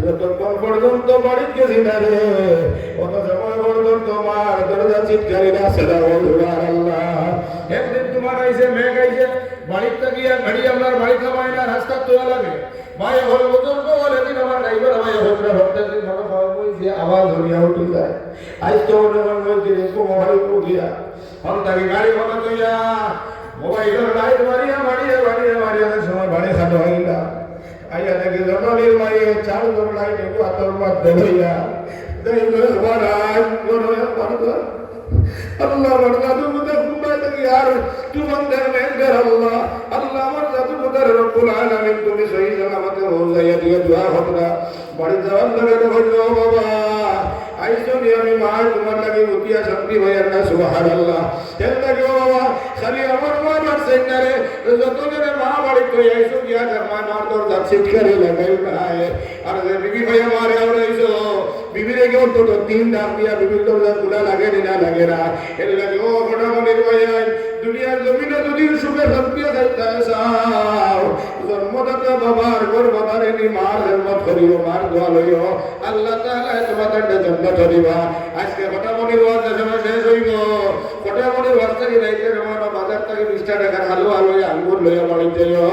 যতক্ষণ পর্যন্ত বাড়িতে গেছি না রে অত সময় পর্যন্ত মার দরজা চিৎকারি না সেটা আল্লাহ একদিন তোমার আইসে মেঘ আইসে বাড়িতে গিয়া গাড়ি আপনার বাড়ি খাওয়াই না রাস্তা তোলা লাগে ভাই হল বুজুর্গ বলে দিন আমার ড্রাইভার ভাই হকরা হকতে দিন ভালো খাওয়া বইছে আওয়াজ হইয়া উঠি যায় আইস তো যখন বলছি রে মোবাইল উঠিয়া হল তাকে গাড়ি ভালো কইয়া মোবাইলের লাইট মারিয়া মারিয়া মারিয়া মারিয়া সময় বাড়ি খাটো হইলা আইয়া দেখি জননীর মাইয়ে চাল দৌড়াই নেবো হাতের মধ্যে হইয়া আল্লাহ আমার জাদু মুদার ঘুমাই থাকি আর তুমন্দের মেঘের আল্লাহ আল্লাহ আমার জাদু মুদার রব্বুল আলামিন তুমি সহি সালামতে রোজাইয়া দিয়ে দোয়া হতরা বাড়ি যাওয়ার লাগে হইল বাবা আইসনি আমি মা তোমার লাগে উঠিয়া শান্তি ভাইয়ার না সুবহানাল্লাহ তেল লাগে বাবা খালি আমার মা মারছেন না রে যতজনে মা বাড়ি কই আইসো গিয়া জামান আর দরজা ছিটকারে লাগাই নাই আর যে বিবি ভাইয়া মারে আইসো বিবি রে কেউ তো তিন ডাক দিয়া বিবির দরজা খোলা লাগে না লাগে না এর লাগে ও বড় মনির ভাইয়া দুনিয়ার জমিনে যদি সুখে শান্তি যাইতে চাও জন্মদাতা বাবার গোর বাবার এনি মার জন্মত করিও মার দোয়া লইও আল্লাহ তাআলা তোমাদের জান্নাত দিবা আজকে বড় মনির ওয়াজ যখন শেষ হইব বড় মনির ওয়াজ থেকে যাইতে রমানো বাজার থেকে 20 টাকার হালুয়া লইয়া আঙ্গুর লইয়া বাড়ি যাইও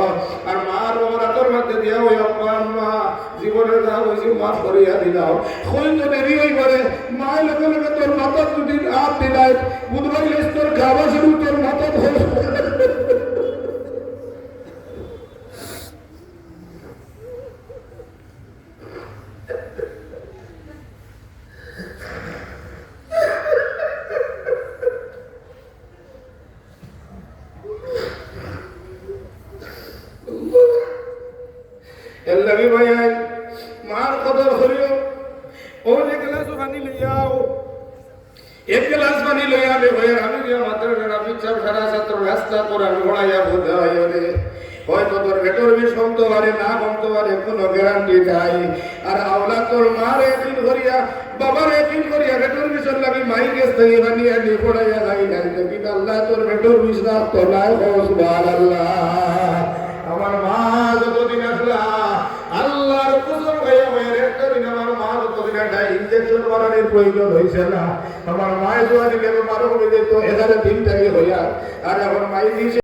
আর মার বাবার তোর মধ্যে দিয়া ওই আম্মা জীবনের যা হইছে মাফ করিয়া দিলাও কই তো দেরি হইবারে মা লগে লগে তোর মাথা যদি হাত দিলাই বুধবার তোর খাওয়া শুরু তোর মাথা ধরে लगी भाई मार कदर करियो और एक गिलास पानी ले आओ एक गिलास पानी ले आ ले भाई আমি যে মাত্র রাবি চাপ সারা সত্র রাস্তা পুরা ঘোড়ায়া বুঝায় রে হয়তো তোর ভেতর বিষ কমতে পারে না কমতে পারে কোনো গ্যারান্টি নাই আর আওলা তোর মার একদিন করিয়া বাবার একদিন করিয়া ভেতর বিষর লাগি মাই গেছ থেকে বানিয়ে নি ঘোড়ায়া যাই নাই দেখি আল্লাহ তোর ভেতর বিষ না তো নাই সুবহানাল্লাহ আমার মা যতদিন আসলা আল্লাহর কসম গায়া হয়ে একটা দিন আমার মা যতদিন একটা ইনজেকশন মারানোর প্রয়োজন হয়েছে না আমার মায়ের দোয়া দিলে মারো হয়ে যেত 11 দিন থেকে হইয়া আর এখন মাই দিয়েছে